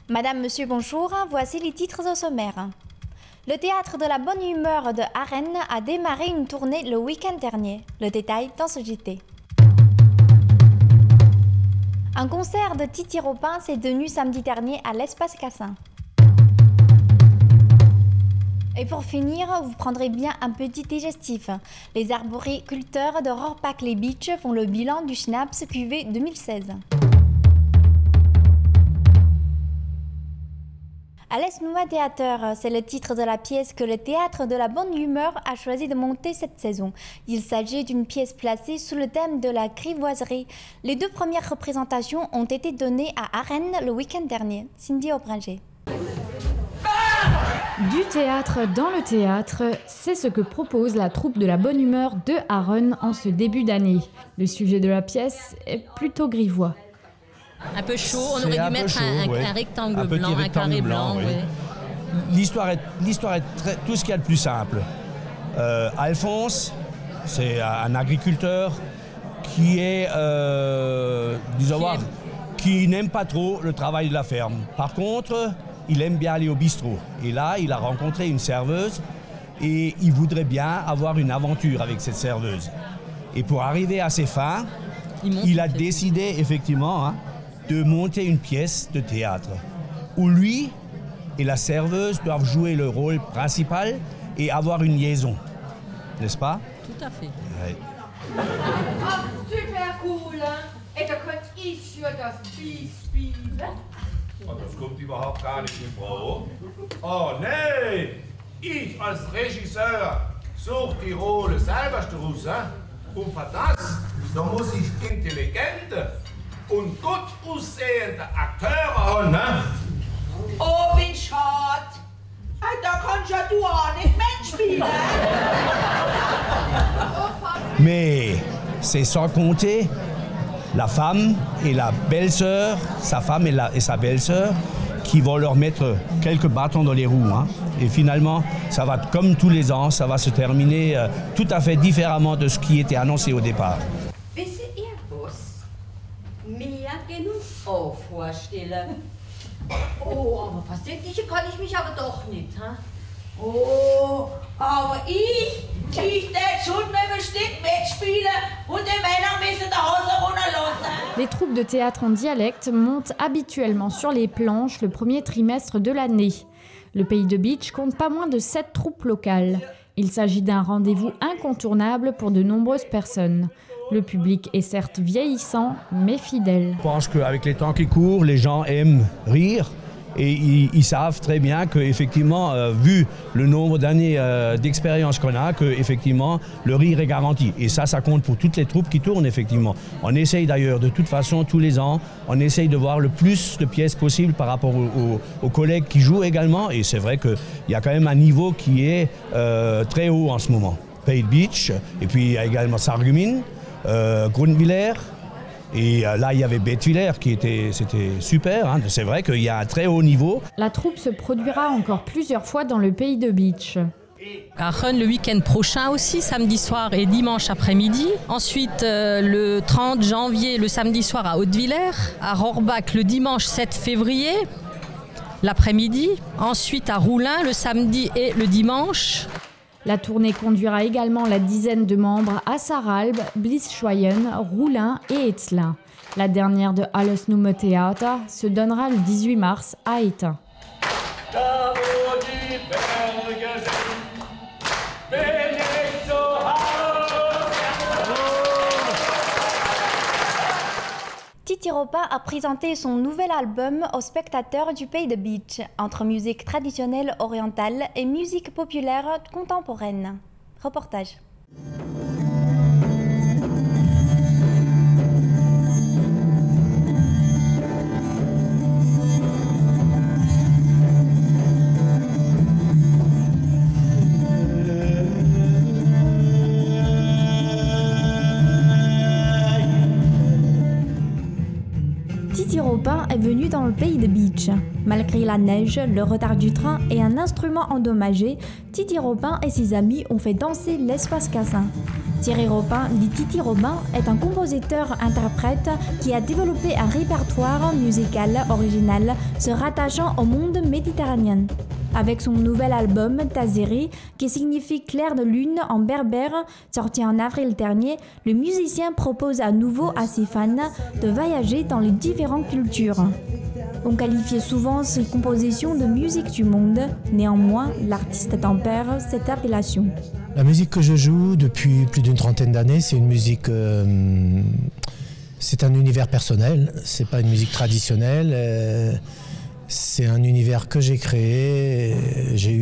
Madame, monsieur, bonjour, voici les titres au sommaire. Le théâtre de la bonne humeur de Arène a démarré une tournée le week-end dernier. Le détail dans ce JT. Un concert de Titi Robin s'est tenu samedi dernier à l'Espace Cassin. Et pour finir, vous prendrez bien un petit digestif. Les arboriculteurs de Rohrback-les-Beach font le bilan du Schnapps cuvée 2016. Alles Nummer Theater, c'est le titre de la pièce que le Théâtre de la Bonne Humeur a choisi de monter cette saison. Il s'agit d'une pièce placée sous le thème de la grivoiserie. Les deux premières représentations ont été données à Arène le week-end dernier. Cindy Aubringer. Du théâtre dans le théâtre, c'est ce que propose la troupe de la Bonne Humeur de Arène en ce début d'année. Le sujet de la pièce est plutôt grivois. Un peu chaud, on aurait dû mettre un rectangle blanc, un carré blanc. Oui. L'histoire est tout ce qu'il y a de plus simple. Alphonse, c'est un agriculteur qui est, qui n'aime pas trop le travail de la ferme. Par contre, il aime bien aller au bistrot. Et là, il a rencontré une serveuse et il voudrait bien avoir une aventure avec cette serveuse. Et pour arriver à ses fins, il a décidé effectivement de monter une pièce de théâtre où lui et la serveuse doivent jouer le rôle principal et avoir une liaison. N'est-ce pas? Tout à fait. Ouais. Oh, super cool, hein? Et da könnt ich für das Biest spielen. Oh, das kommt überhaupt gar nicht in Frage. Oh, nee! Ich als Regisseur suche die Rolle selber raus. Und für das, da muss ich intelligente und gut aussehende Akteure haben. Ne? Oh, wie schade. Da kannst ja du auch nicht mitspielen. Mais c'est sans compter la femme et la belle-sœur, sa femme et sa belle-sœur, qui vont leur mettre quelques bâtons dans les roues. Et finalement, ça va, comme tous les ans, ça va se terminer tout à fait différemment de ce qui était annoncé au départ. Wisst ihr was? Mehr genug auch vorstellen. Oh, aber versichern kann ich mich aber doch nicht, ha? Oh, aber ich darf schon mit dem Stück mitspielen und die Männer müssen die Hose runterlassen. Les troupes de théâtre en dialecte montent habituellement sur les planches le premier trimestre de l'année. Le Pays de Beach compte pas moins de 7 troupes locales. Il s'agit d'un rendez-vous incontournable pour de nombreuses personnes. Le public est certes vieillissant, mais fidèle. Je pense qu'avec les temps qui courent, les gens aiment rire. Et ils savent très bien qu'effectivement, vu le nombre d'années d'expérience qu'on a, qu'effectivement, le rire est garanti. Et ça compte pour toutes les troupes qui tournent, effectivement. On essaye d'ailleurs, de toute façon, tous les ans, on essaye de voir le plus de pièces possible par rapport aux collègues qui jouent également. Et c'est vrai qu'il y a quand même un niveau qui est très haut en ce moment. Pays de Beach, et puis il y a également Sarreguemines, Grundwiller. Et là, il y avait Bettwiller c'était super. C'est vrai qu'il y a un très haut niveau. La troupe se produira encore plusieurs fois dans le Pays de Beach. À Arène le week-end prochain aussi, samedi soir et dimanche après-midi. Ensuite, le 30 janvier, le samedi soir à Hautevillers. À Rohrback le dimanche 7 février, l'après-midi. Ensuite à Roulin le samedi et le dimanche. La tournée conduira également la dizaine de membres à Sarralbe, Bliesschweyen, Roulin et Etzlin. La dernière de Alles Nummer Theater se donnera le 18 mars à Étain. Titi Robin a présenté son nouvel album aux spectateurs du Pays de Beach, entre musique traditionnelle orientale et musique populaire contemporaine. Reportage. Titi Robin est venu dans le Pays de Beach. Malgré la neige, le retard du train et un instrument endommagé, Titi Robin et ses amis ont fait danser l'Espace Cassin. Thierry Robin, dit Titi Robin, est un compositeur-interprète qui a développé un répertoire musical original se rattachant au monde méditerranéen. Avec son nouvel album Taziri, qui signifie clair de lune en berbère, sorti en avril dernier, le musicien propose à nouveau à ses fans de voyager dans les différentes cultures. On qualifiait souvent ses compositions de musique du monde, néanmoins l'artiste tempère cette appellation. La musique que je joue depuis plus d'une trentaine d'années, c'est une musique... c'est un univers personnel, c'est pas une musique traditionnelle. C'est un univers que j'ai créé. J'ai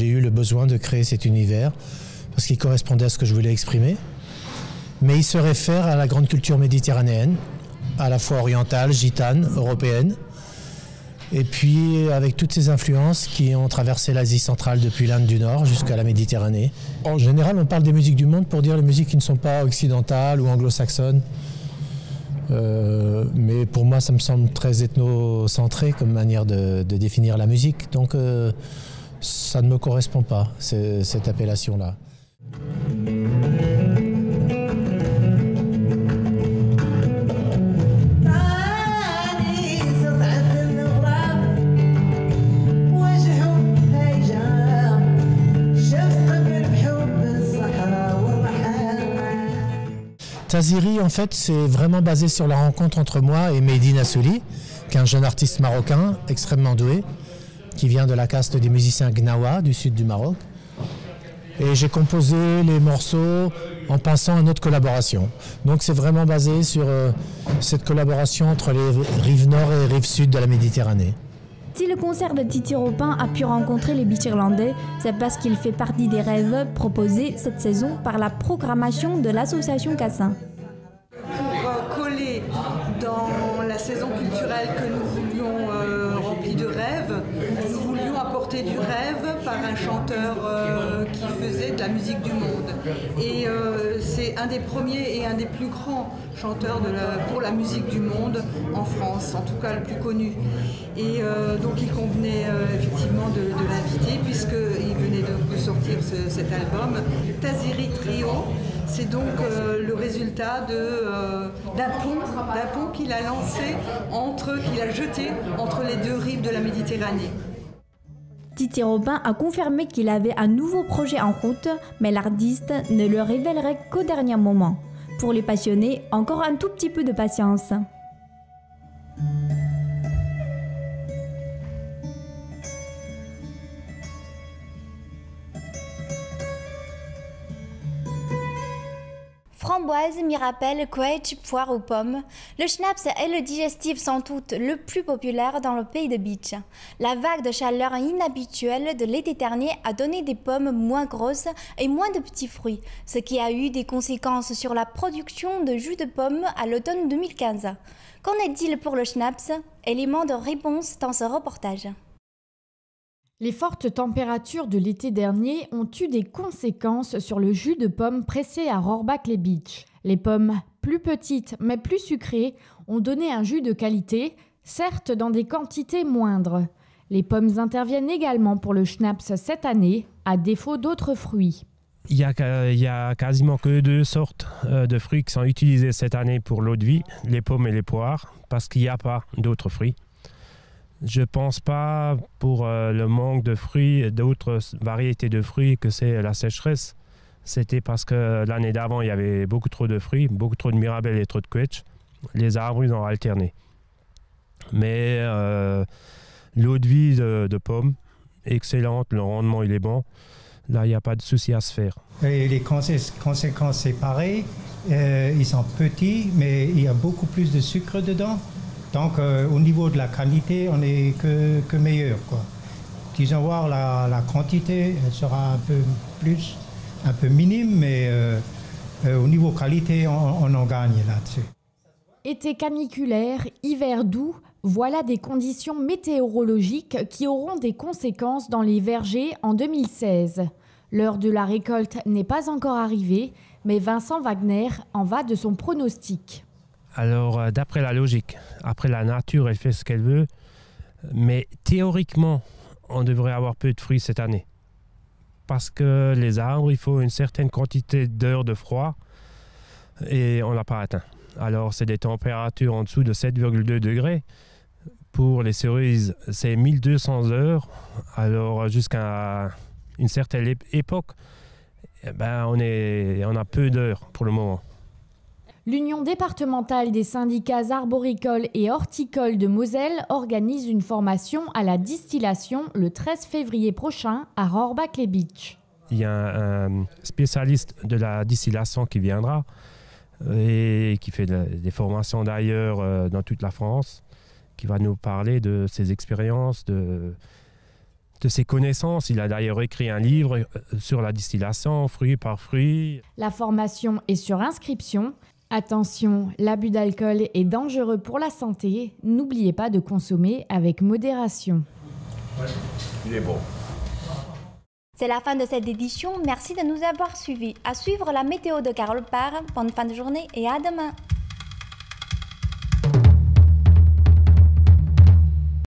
eu le besoin de créer cet univers parce qu'il correspondait à ce que je voulais exprimer. Mais il se réfère à la grande culture méditerranéenne, à la fois orientale, gitane, européenne. Et puis avec toutes ces influences qui ont traversé l'Asie centrale depuis l'Inde du Nord jusqu'à la Méditerranée. En général, on parle des musiques du monde pour dire les musiques qui ne sont pas occidentales ou anglo-saxonnes. Mais pour moi, ça me semble très ethnocentré comme manière de définir la musique. Donc ça ne me correspond pas, cette appellation-là. Taziri, en fait, c'est vraiment basé sur la rencontre entre moi et Mehdi Nassouli, qui est un jeune artiste marocain extrêmement doué, qui vient de la caste des musiciens Gnawa, du sud du Maroc. Et j'ai composé les morceaux en pensant à notre collaboration. Donc c'est vraiment basé sur cette collaboration entre les rives nord et les rives sud de la Méditerranée. Si le concert de Titi Robin a pu rencontrer les Beach Irlandais, c'est parce qu'il fait partie des rêves proposés cette saison par la programmation de l'association Cassin. Pour coller dans la saison culturelle que nous voulions remplie de rêves, nous voulions apporter du rêve par un chanteur qui faisait de la musique du monde. Et c'est un des premiers et un des plus grands chanteurs pour la musique du monde en France, en tout cas le plus connu. Et donc il convenait effectivement de l'inviter puisqu'il venait de sortir cet album. Taziri Trio, c'est donc le résultat d'un pont qu'il a lancé, qu'il a jeté entre les deux rives de la Méditerranée. Titi Robin a confirmé qu'il avait un nouveau projet en route, mais l'artiste ne le révélerait qu'au dernier moment. Pour les passionnés, encore un tout petit peu de patience. Framboise, mirabelle, quetch, poire aux pommes. Le schnapps est le digestif sans doute le plus populaire dans le pays de Beach. La vague de chaleur inhabituelle de l'été dernier a donné des pommes moins grosses et moins de petits fruits, ce qui a eu des conséquences sur la production de jus de pomme à l'automne 2015. Qu'en est-il pour le schnapps? Élément de réponse dans ce reportage. Les fortes températures de l'été dernier ont eu des conséquences sur le jus de pomme pressé à Rohrbach-les-Beach. Les pommes, plus petites mais plus sucrées, ont donné un jus de qualité, certes dans des quantités moindres. Les pommes interviennent également pour le schnapps cette année, à défaut d'autres fruits. Il y a quasiment que deux sortes de fruits qui sont utilisés cette année pour l'eau de vie, les pommes et les poires, parce qu'il n'y a pas d'autres fruits. Je ne pense pas pour le manque de fruits, d'autres variétés de fruits, que c'est la sécheresse. C'était parce que l'année d'avant, il y avait beaucoup trop de fruits, beaucoup trop de mirabelle et trop de quetch. Les arbres, ils ont alterné. Mais l'eau de vie de pommes, excellente, le rendement, il est bon. Là, il n'y a pas de souci à se faire. Et les conséquences, c'est pareil. Ils sont petits, mais il y a beaucoup plus de sucre dedans. Donc, au niveau de la qualité, on n'est que meilleur, quoi. Disons voir la quantité, elle sera un peu minime, mais au niveau qualité, on en gagne là-dessus. Été caniculaire, hiver doux, voilà des conditions météorologiques qui auront des conséquences dans les vergers en 2016. L'heure de la récolte n'est pas encore arrivée, mais Vincent Wagner en va de son pronostic. Alors, d'après la logique, après la nature, elle fait ce qu'elle veut, mais théoriquement, on devrait avoir peu de fruits cette année. Parce que les arbres, il faut une certaine quantité d'heures de froid et on ne l'a pas atteint. Alors c'est des températures en dessous de 7,2 degrés. Pour les cerises, c'est 1200 heures. Alors jusqu'à une certaine époque, on a peu d'heures pour le moment. L'Union départementale des syndicats arboricoles et horticoles de Moselle organise une formation à la distillation le 13 février prochain à Rohrbach-les-Bitches. Il y a un spécialiste de la distillation qui viendra et qui fait des formations d'ailleurs dans toute la France, qui va nous parler de ses expériences, de ses connaissances. Il a d'ailleurs écrit un livre sur la distillation, fruit par fruit. La formation est sur inscription. Attention, l'abus d'alcool est dangereux pour la santé. N'oubliez pas de consommer avec modération. Ouais, il est bon. C'est la fin de cette édition. Merci de nous avoir suivis. À suivre la météo de Carole Parr. Bonne fin de journée et à demain.